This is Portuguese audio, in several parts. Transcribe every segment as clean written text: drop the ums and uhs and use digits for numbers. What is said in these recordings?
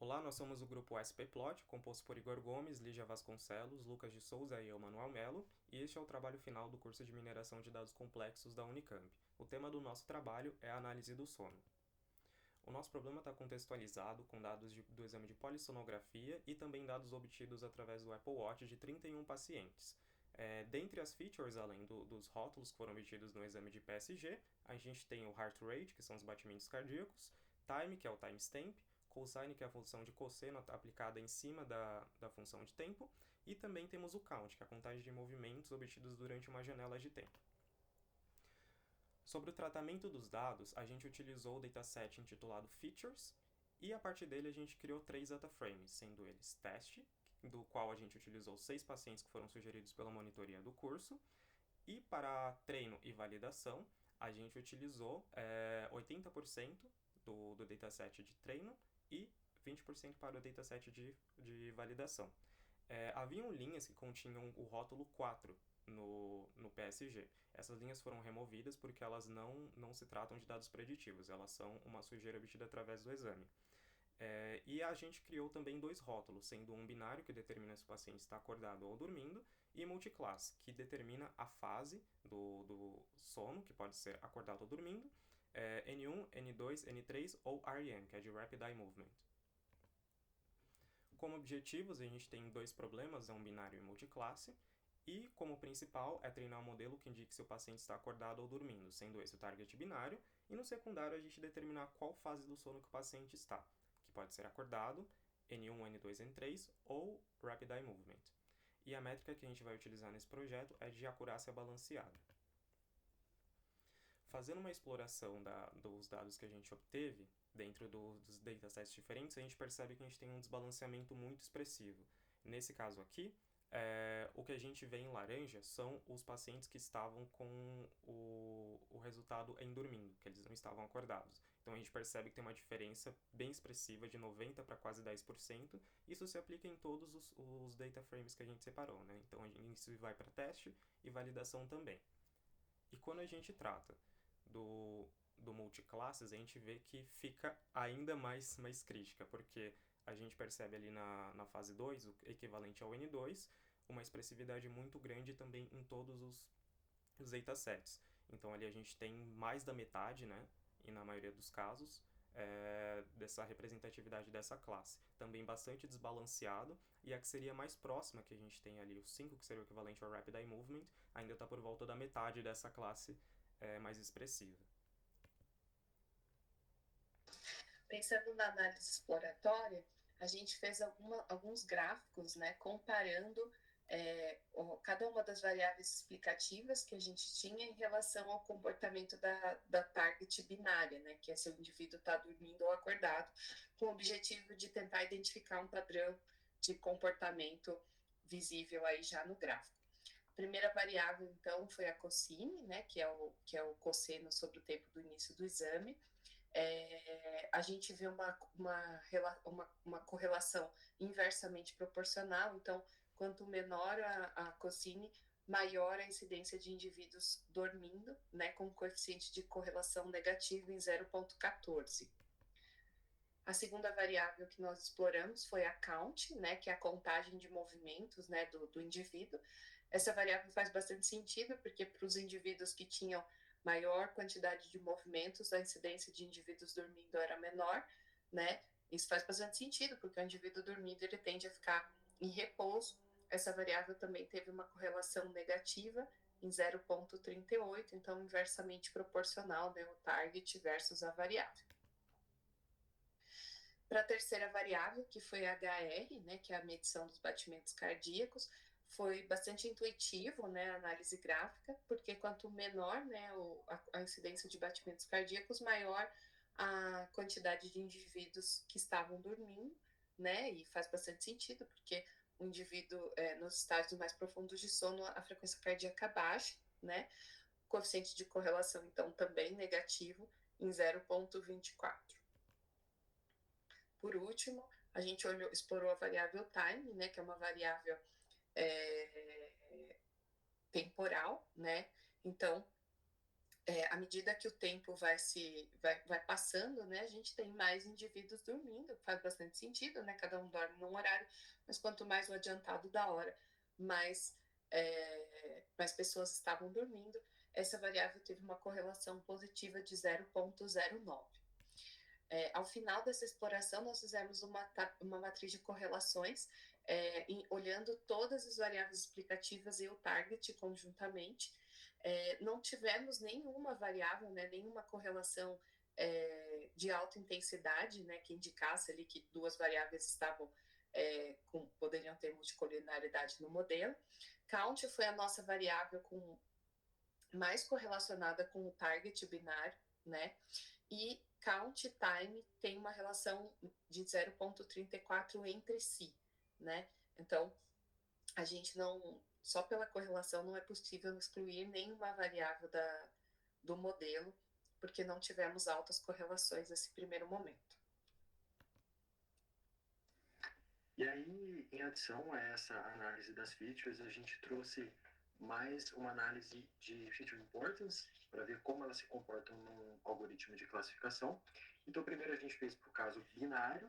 Olá, nós somos o grupo SPplot, composto por Igor Gomes, Lígia Vasconcelos, Lucas de Souza e eu, Manuel Melo, e este é o trabalho final do curso de Mineração de Dados Complexos da Unicamp. O tema do nosso trabalho é a análise do sono. O nosso problema está contextualizado com dados do exame de polissonografia e também dados obtidos através do Apple Watch de 31 pacientes. Dentre as features, além dos rótulos que foram obtidos no exame de PSG, a gente tem o heart rate, que são os batimentos cardíacos, time, que é o timestamp, cosine, que é a função de cosseno aplicada em cima da função de tempo, e também temos o count, que é a contagem de movimentos obtidos durante uma janela de tempo. Sobre o tratamento dos dados, a gente utilizou o dataset intitulado Features, e a partir dele a gente criou 3 dataframes, sendo eles teste, do qual a gente utilizou 6 pacientes que foram sugeridos pela monitoria do curso, e para treino e validação, a gente utilizou 80% do dataset de treino e 20% para o dataset de validação. Haviam linhas que continham o rótulo 4 no PSG. Essas linhas foram removidas porque elas não se tratam de dados preditivos, elas são uma sujeira obtida através do exame. E a gente criou também 2 rótulos, sendo um binário, que determina se o paciente está acordado ou dormindo, e multiclass, que determina a fase do sono, que pode ser acordado ou dormindo, N1, N2, N3 ou REM, que é de Rapid Eye Movement. Como objetivos, a gente tem 2 problemas, é um binário e multiclasse, e como principal é treinar um modelo que indique se o paciente está acordado ou dormindo, sendo esse o target binário, e no secundário a gente determinar qual fase do sono que o paciente está, que pode ser acordado, N1, N2, N3 ou Rapid Eye Movement. E a métrica que a gente vai utilizar nesse projeto é de acurácia balanceada. Fazendo uma exploração dos dados que a gente obteve, dentro dos datasets diferentes, a gente percebe que a gente tem um desbalanceamento muito expressivo. Nesse caso aqui, o que a gente vê em laranja são os pacientes que estavam com o resultado em dormindo, que eles não estavam acordados. Então a gente percebe que tem uma diferença bem expressiva de 90% para quase 10%. Isso se aplica em todos os data frames que a gente separou, né? Então isso vai para teste e validação também. E quando a gente trata do multiclasses, a gente vê que fica ainda mais crítica, porque a gente percebe ali na fase 2, o equivalente ao N2, uma expressividade muito grande também em todos os datasets. Então ali a gente tem mais da metade, né, e na maioria dos casos, dessa representatividade dessa classe. Também bastante desbalanceado, e a que seria mais próxima, que a gente tem ali, o 5, que seria o equivalente ao Rapid Eye Movement, ainda está por volta da metade dessa classe mais expressiva. Pensando na análise exploratória, a gente fez alguns gráficos, né, comparando cada uma das variáveis explicativas que a gente tinha em relação ao comportamento da target binária, né, que é se o indivíduo está dormindo ou acordado, com o objetivo de tentar identificar um padrão de comportamento visível aí já no gráfico. A primeira variável, então, foi a cosine, né, que é o cosseno sobre o tempo do início do exame. A gente vê uma correlação inversamente proporcional, então, quanto menor a cosine, maior a incidência de indivíduos dormindo, né, com coeficiente de correlação negativo em 0,14. A segunda variável que nós exploramos foi a count, né, que é a contagem de movimentos, né, do indivíduo. Essa variável faz bastante sentido, porque para os indivíduos que tinham maior quantidade de movimentos, a incidência de indivíduos dormindo era menor, né? Isso faz bastante sentido, porque o indivíduo dormindo ele tende a ficar em repouso. Essa variável também teve uma correlação negativa em 0,38, então inversamente proporcional, né, o target versus a variável. Para a terceira variável, que foi a HR, né, que é a medição dos batimentos cardíacos, foi bastante intuitivo, né, a análise gráfica, porque quanto menor, né, a incidência de batimentos cardíacos, maior a quantidade de indivíduos que estavam dormindo, né, e faz bastante sentido, porque o indivíduo, nos estágios mais profundos de sono, a frequência cardíaca baixa, né, o coeficiente de correlação, então, também negativo, em 0,24. Por último, a gente explorou a variável time, né, que é uma variável temporal, né? Então, à medida que o tempo vai passando, né, a gente tem mais indivíduos dormindo, faz bastante sentido, né, cada um dorme num horário, mas quanto mais o adiantado da hora, mais, mais pessoas estavam dormindo. Essa variável teve uma correlação positiva de 0,09. Ao final dessa exploração, nós fizemos uma matriz de correlações, olhando todas as variáveis explicativas e o target conjuntamente. Não tivemos nenhuma variável, né, nenhuma correlação de alta intensidade, né, que indicasse ali que duas variáveis estavam poderiam ter multicolinaridade no modelo. Count foi a nossa variável mais correlacionada com o target binário, né? E count time tem uma relação de 0,34 entre si, né? Então, a gente não, só pela correlação não é possível excluir nenhuma variável do modelo, porque não tivemos altas correlações nesse primeiro momento. E aí, em adição a essa análise das features, a gente trouxe mais uma análise de feature importance, para ver como elas se comportam num algoritmo de classificação. Então, primeiro a gente fez para o caso binário,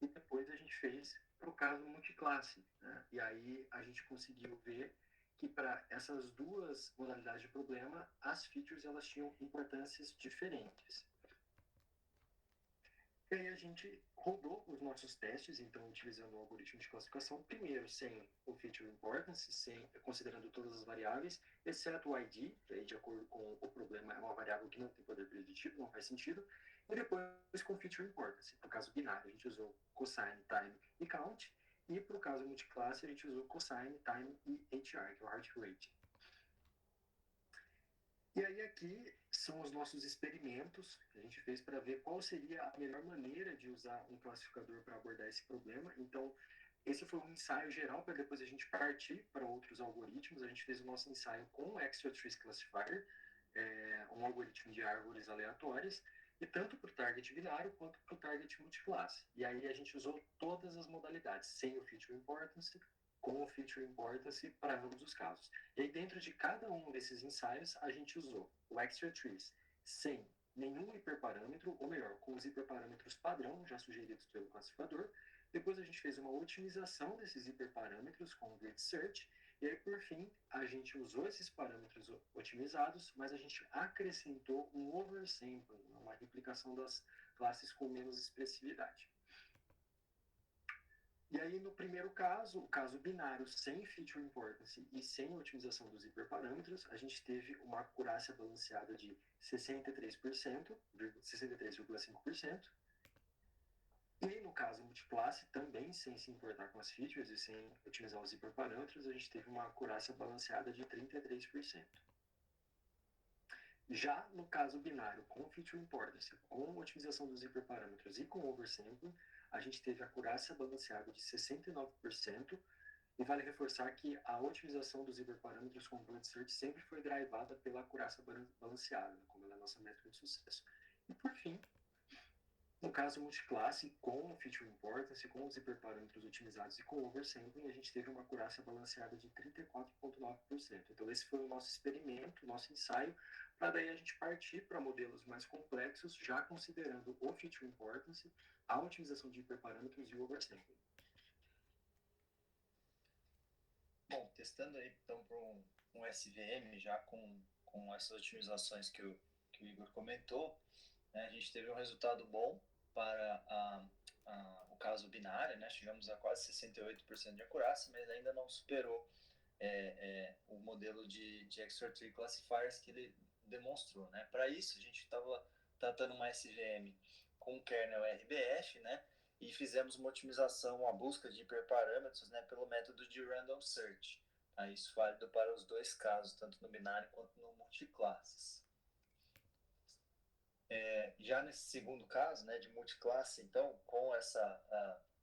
e depois a gente fez para o caso multiclasse, né? E aí a gente conseguiu ver que para essas duas modalidades de problema, as features elas tinham importâncias diferentes. E aí a gente rodou os nossos testes, então utilizando o algoritmo de classificação, primeiro sem o feature importance, considerando todas as variáveis, exceto o ID, que aí de acordo com o problema é uma variável que não tem poder preditivo, não faz sentido, e depois com feature importance. No caso binário, a gente usou cosine, time e count, e para o caso multiclasse, a gente usou cosine, time e HR, que é o heart rate. E aí aqui são os nossos experimentos que a gente fez para ver qual seria a melhor maneira de usar um classificador para abordar esse problema. Então, esse foi um ensaio geral para depois a gente partir para outros algoritmos. A gente fez o nosso ensaio com o Extra Trees Classifier, um algoritmo de árvores aleatórias, e tanto para o target binário quanto para o target multiclasse. E aí a gente usou todas as modalidades, sem o feature importance, com o feature importance para ambos os casos. E aí dentro de cada um desses ensaios, a gente usou o Extra Trees sem nenhum hiperparâmetro, ou melhor, com os hiperparâmetros padrão já sugeridos pelo classificador. Depois a gente fez uma otimização desses hiperparâmetros com o Grid Search. E aí, por fim, a gente usou esses parâmetros otimizados, mas a gente acrescentou um oversampling, uma replicação das classes com menos expressividade. E aí, no primeiro caso, o caso binário sem feature importance e sem otimização dos hiperparâmetros, a gente teve uma acurácia balanceada de 63%, 63,5%. E no caso multiclasse, também sem se importar com as features e sem otimizar os hiperparâmetros, a gente teve uma acurácia balanceada de 33%. Já no caso binário, com feature importance, com otimização dos hiperparâmetros e com oversampling, a gente teve acurácia balanceada de 69%, e vale reforçar que a otimização dos hiperparâmetros com Grid Search sempre foi drivada pela acurácia balanceada, como ela é a nossa métrica de sucesso. E por fim, no caso multiclasse, com o feature importance, com os hiperparâmetros otimizados e com oversampling, a gente teve uma acurácia balanceada de 34,9%. Então esse foi o nosso experimento, o nosso ensaio, para daí a gente partir para modelos mais complexos, já considerando o feature importance, a otimização de hiperparâmetros e o oversampling. Bom, testando aí então para um SVM, já com essas otimizações que o Igor comentou, né, a gente teve um resultado bom para o caso binário, né, chegamos a quase 68% de acurácia, mas ainda não superou o modelo de Extra Tree Classifiers que ele demonstrou. Né? Para isso, a gente estava tratando uma SVM com kernel RBF, né, e fizemos uma otimização, uma busca de hiperparâmetros, né, pelo método de Random Search. Tá? Isso válido para os dois casos, tanto no binário quanto no multiclasses. Já nesse segundo caso, né, de multiclasse, então, com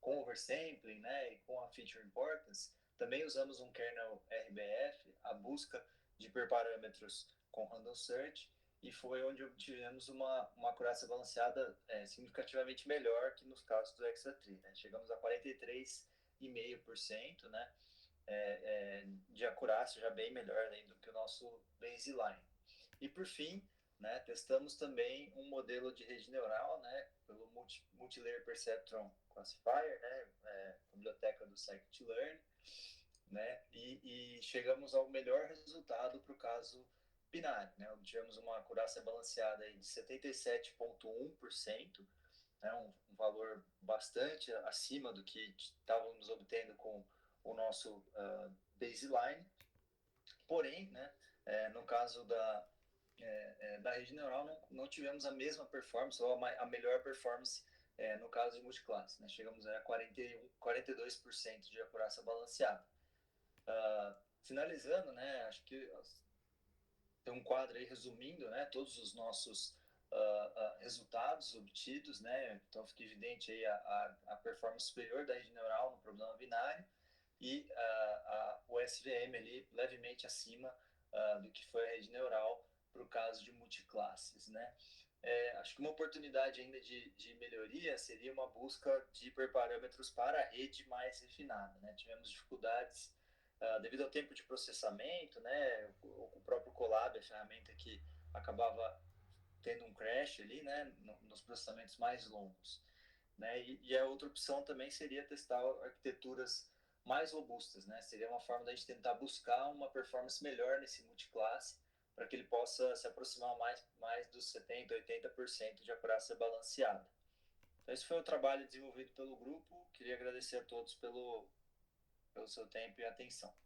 oversampling, né, e com a feature importance, também usamos um kernel RBF, a busca de hiperparâmetros com random search, e foi onde obtivemos uma acurácia balanceada significativamente melhor que nos casos do Extra Tree. Né? Chegamos a 43,5%, né? de acurácia já bem melhor do que o nosso baseline. E por fim, né, testamos também um modelo de rede neural, né, pelo Multilayer Perceptron Classifier, né, biblioteca do Scikit-learn, né, e chegamos ao melhor resultado para o caso binário, né, obtivemos uma acurácia balanceada aí de 77,1%, né, um valor bastante acima do que estávamos obtendo com o nosso baseline. Porém, né, no caso da rede neural, não tivemos a mesma performance, ou a melhor performance no caso de multiclasse. Né? Chegamos a 42% de acurácia balanceada. Finalizando, né, acho que tem um quadro aí resumindo, né, todos os nossos resultados obtidos, né, então fica evidente aí a performance superior da rede neural no problema binário e o SVM ali levemente acima do que foi a rede neural para o caso de multiclasses, né. Acho que uma oportunidade ainda de melhoria seria uma busca de hiperparâmetros para a rede mais refinada, né. Tivemos dificuldades devido ao tempo de processamento, né, o próprio Colab, a ferramenta que acabava tendo um crash ali, né, nos processamentos mais longos, né, e a outra opção também seria testar arquiteturas mais robustas, né, seria uma forma da gente tentar buscar uma performance melhor nesse multiclasse, para que ele possa se aproximar mais dos 70%, 80% de acurácia balanceada. Então esse foi o trabalho desenvolvido pelo grupo, queria agradecer a todos pelo seu tempo e atenção.